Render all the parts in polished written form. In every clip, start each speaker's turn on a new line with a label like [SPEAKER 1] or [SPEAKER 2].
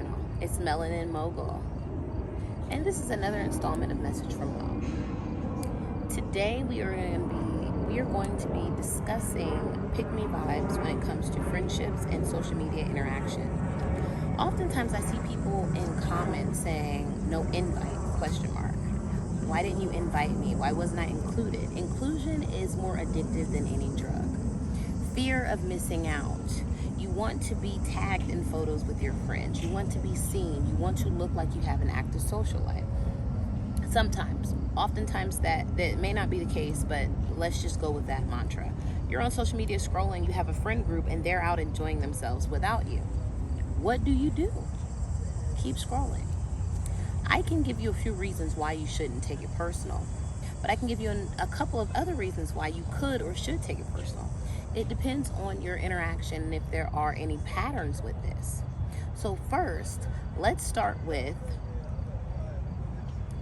[SPEAKER 1] channel. It's Melanin Mogul, and this is another installment of Message from Moe. Today we are going to be discussing pick-me vibes when it comes to friendships and social media interaction. Oftentimes I see people in comments saying, "No invite?" question mark. Why didn't you invite me? Why wasn't I included? Inclusion is more addictive than any drug. Fear of missing out. You want to be tagged in photos with your friends. You want to be seen. You want to look like you have an active social life. Sometimes, oftentimes that may not be the case, but let's just go with that mantra. You're on social media scrolling, you have a friend group, and they're out enjoying themselves without you. What do? Keep scrolling. I can give you a few reasons why you shouldn't take it personal, but I can give you a couple of other reasons why you could or should take it personal. It depends on your interaction and if there are any patterns with this. So first, let's start with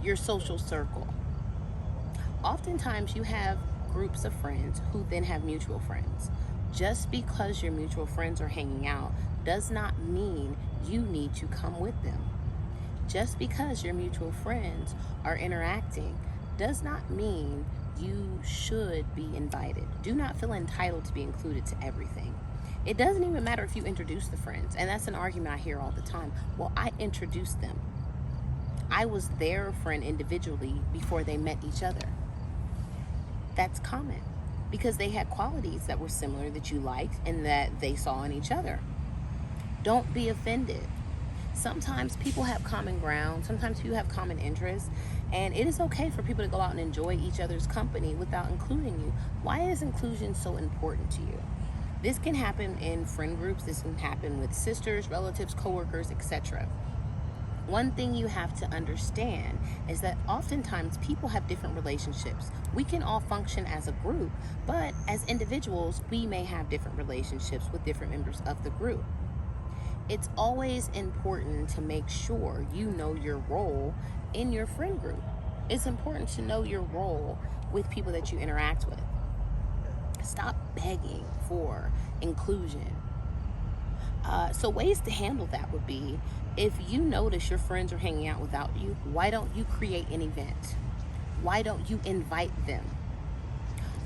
[SPEAKER 1] your social circle. Oftentimes you have groups of friends who then have mutual friends. Just because your mutual friends are hanging out does not mean you need to come with them. Just because your mutual friends are interacting does not mean you should be invited. Do not feel entitled to be included to everything. It doesn't even matter if you introduce the friends, and that's an argument I hear all the time. Well, I introduced them. I was their friend individually before they met each other. That's common because they had qualities that were similar that you liked and that they saw in each other. Don't be offended. Sometimes people have common ground, sometimes people have common interests, and it is okay for people to go out and enjoy each other's company without including you. Why is inclusion so important to you? This can happen in friend groups, this can happen with sisters, relatives, coworkers, etc. One thing you have to understand is that oftentimes people have different relationships. We can all function as a group, but as individuals, we may have different relationships with different members of the group. It's always important to make sure you know your role in your friend group. It's important to know your role with people that you interact with. Stop begging for inclusion. So ways to handle that would be, if you notice your friends are hanging out without you, why don't you create an event? Why don't you invite them?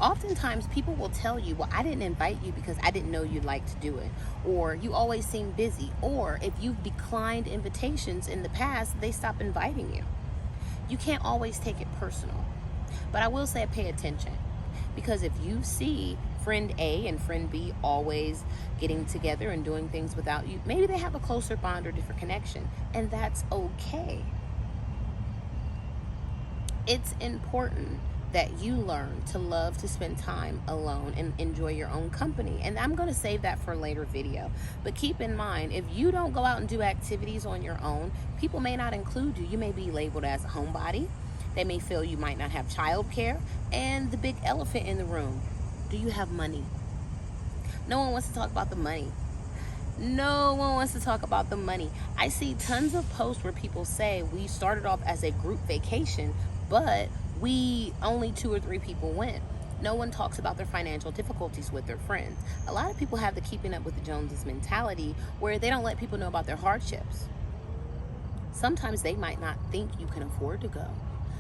[SPEAKER 1] Oftentimes people will tell you, well, I didn't invite you because I didn't know you'd like to do it, or you always seem busy, or if you've declined invitations in the past, they stop inviting you. You can't always take it personal, but I will say pay attention, because if you see friend A and friend B always getting together and doing things without you, maybe they have a closer bond or different connection, and that's okay. It's important that you learn to love to spend time alone and enjoy your own company. And I'm going to save that for a later video. But keep in mind, if you don't go out and do activities on your own, people may not include you. You may be labeled as a homebody. They may feel you might not have childcare. And the big elephant in the room, do you have money? No one wants to talk about the money. No one wants to talk about the money. I see tons of posts where people say we started off as a group vacation, but we only 2 or 3 people went. No one talks about their financial difficulties with their friends. A lot of people have the keeping up with the Joneses mentality where they don't let people know about their hardships. Sometimes they might not think you can afford to go.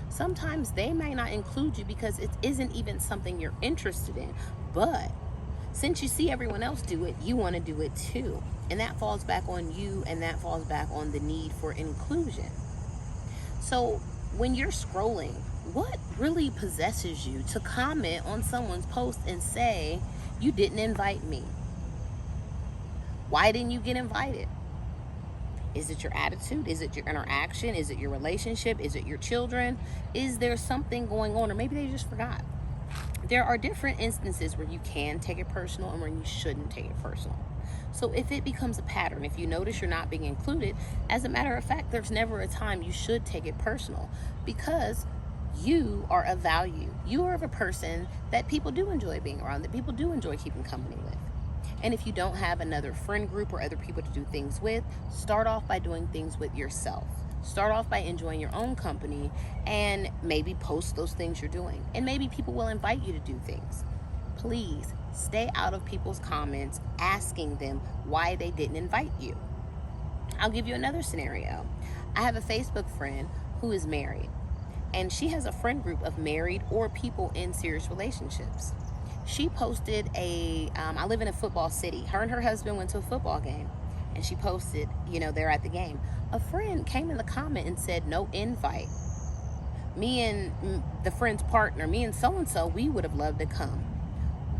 [SPEAKER 1] Sometimes they might not include you because it isn't even something you're interested in. But since you see everyone else do it, you want to do it too. And that falls back on you, and that falls back on the need for inclusion. So when you're scrolling, what really possesses you to comment on someone's post and say, you didn't invite me? Why didn't you get invited? Is it your attitude? Is it your interaction? Is it your relationship? Is it your children? Is there something going on? Or maybe they just forgot. There are different instances where you can take it personal and where you shouldn't take it personal. So if it becomes a pattern, if you notice you're not being included, as a matter of fact, there's never a time you should take it personal, because you are of value. You are of a person that people do enjoy being around, that people do enjoy keeping company with. And if you don't have another friend group or other people to do things with, start off by doing things with yourself. Start off by enjoying your own company and maybe post those things you're doing. And maybe people will invite you to do things. Please stay out of people's comments asking them why they didn't invite you. I'll give you another scenario. I have a Facebook friend who is married, and she has a friend group of married or people in serious relationships. She posted I live in a football city. Her and her husband went to a football game, and she posted, they're at the game. A friend came in the comment and said, no invite. Me and the friend's partner, me and so-and-so, we would have loved to come.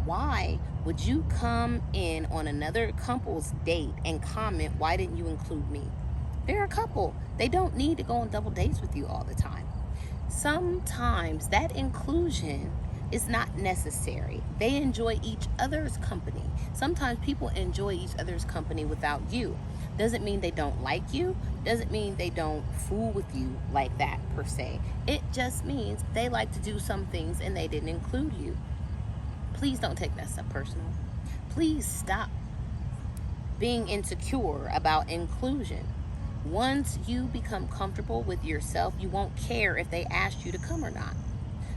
[SPEAKER 1] Why would you come in on another couple's date and comment, why didn't you include me? They're a couple. They don't need to go on double dates with you all the time. Sometimes that inclusion is not necessary. They enjoy each other's company. Sometimes people enjoy each other's company without you. Doesn't mean they don't like you. Doesn't mean they don't fool with you like that per se. It just means they like to do some things and they didn't include you. Please don't take that stuff personal. Please stop being insecure about inclusion. Once you become comfortable with yourself, you won't care if they asked you to come or not.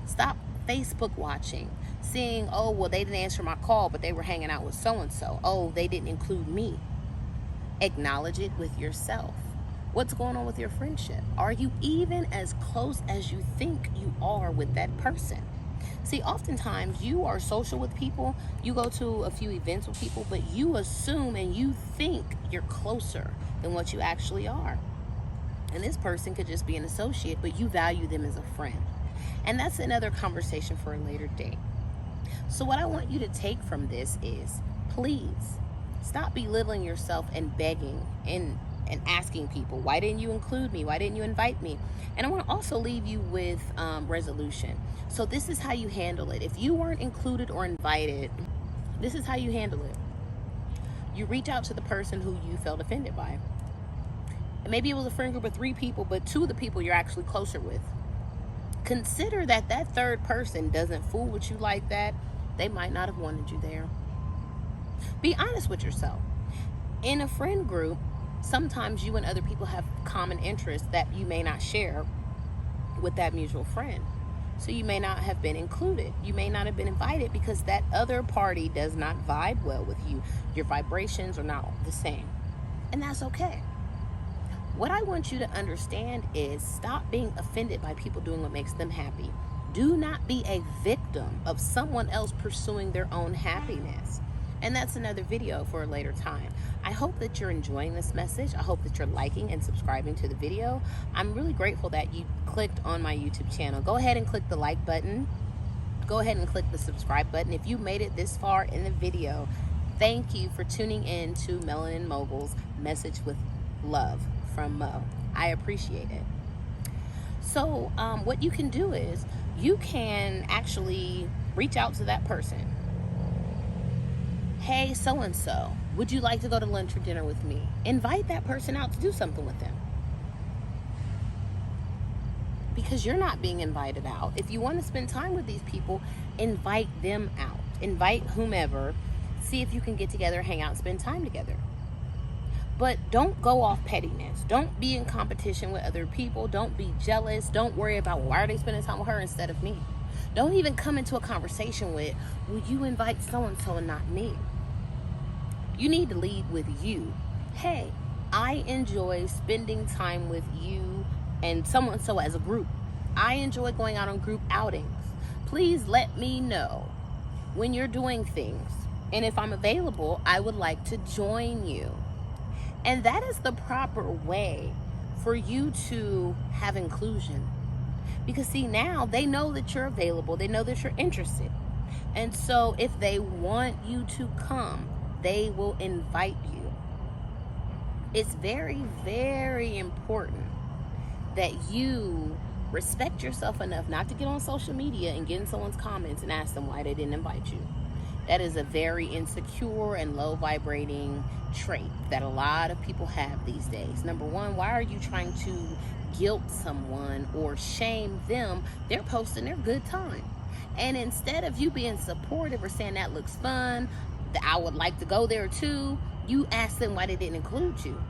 [SPEAKER 1] Stop Facebook watching, seeing, oh, well, they didn't answer my call, but they were hanging out with so-and-so. Oh, they didn't include me. Acknowledge it with yourself. What's going on with your friendship? Are you even as close as you think you are with that person? See, oftentimes you are social with people, you go to a few events with people, but you assume and you think you're closer than what you actually are. And this person could just be an associate, but you value them as a friend. And that's another conversation for a later date. So what I want you to take from this is, please stop belittling yourself and begging and asking people, why didn't you include me? Why didn't you invite me? And I want to also leave you with resolution. So this is how you handle it. If you weren't included or invited, this is how you handle it. You reach out to the person who you felt offended by. And maybe it was a friend group of 3 people, but 2 of the people you're actually closer with. Consider that that third person doesn't fool with you like that. They might not have wanted you there. Be honest with yourself. In a friend group, sometimes you and other people have common interests that you may not share with that mutual friend. So you may not have been included. You may not have been invited because that other party does not vibe well with you. Your vibrations are not the same. And that's okay. What I want you to understand is stop being offended by people doing what makes them happy. Do not be a victim of someone else pursuing their own happiness. And that's another video for a later time. I hope that you're enjoying this message. I hope that you're liking and subscribing to the video. I'm really grateful that you clicked on my YouTube channel. Go ahead and click the like button. Go ahead and click the subscribe button. If you made it this far in the video, thank you for tuning in to Melanin Mogul's Message with Love from Moe. I appreciate it. So what you can do is you can actually reach out to that person. Hey, so-and-so, would you like to go to lunch or dinner with me? Invite that person out to do something with them. Because you're not being invited out. If you want to spend time with these people, invite them out. Invite whomever. See if you can get together, hang out, and spend time together. But don't go off pettiness. Don't be in competition with other people. Don't be jealous. Don't worry about why are they spending time with her instead of me. Don't even come into a conversation with, will you invite so-and-so and not me? You need to lead with you. Hey, I enjoy spending time with you and so-and-so as a group. I enjoy going out on group outings. Please let me know when you're doing things. And if I'm available, I would like to join you. And that is the proper way for you to have inclusion. Because see, now they know that you're available. They know that you're interested. And so if they want you to come, they will invite you. It's very, very important that you respect yourself enough not to get on social media and get in someone's comments and ask them why they didn't invite you. That is a very insecure and low vibrating trait that a lot of people have these days. Number one, why are you trying to guilt someone or shame them? They're posting their good time. And instead of you being supportive or saying that looks fun, I would like to go there too, you ask them why they didn't include you.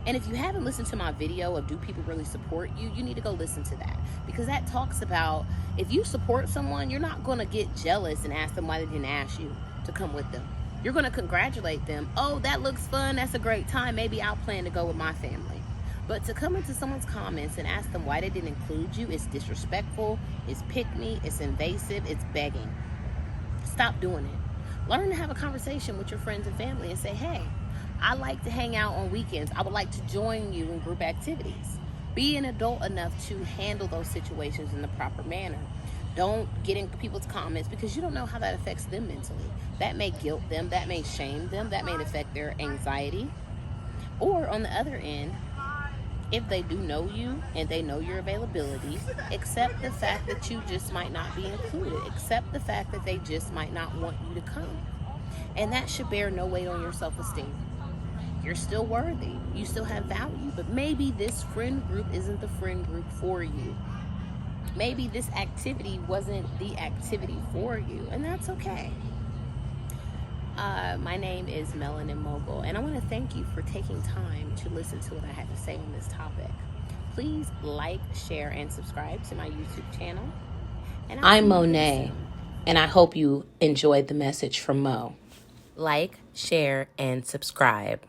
[SPEAKER 1] And if you haven't listened to my video of do people really support you, you need to go listen to that. Because that talks about if you support someone, you're not going to get jealous and ask them why they didn't ask you to come with them. You're going to congratulate them. Oh, that looks fun. That's a great time. Maybe I'll plan to go with my family. But to come into someone's comments and ask them why they didn't include you is disrespectful, it's pick-me, it's invasive, it's begging. Stop doing it. Learn to have a conversation with your friends and family and say, hey, I like to hang out on weekends. I would like to join you in group activities. Be an adult enough to handle those situations in the proper manner. Don't get in people's comments because you don't know how that affects them mentally. That may guilt them, that may shame them, that may affect their anxiety. Or on the other end, if they do know you and they know your availability, accept the fact that you just might not be included. Accept the fact that they just might not want you to come. And that should bear no weight on your self-esteem. You're still worthy. You still have value. But maybe this friend group isn't the friend group for you. Maybe this activity wasn't the activity for you. And that's okay. My name is Melanin Mogul, and I want to thank you for taking time to listen to what I had to say on this topic. Please like, share, and subscribe to my YouTube channel. And I'm Moe, and I hope you enjoyed the message from Moe. Like, share, and subscribe.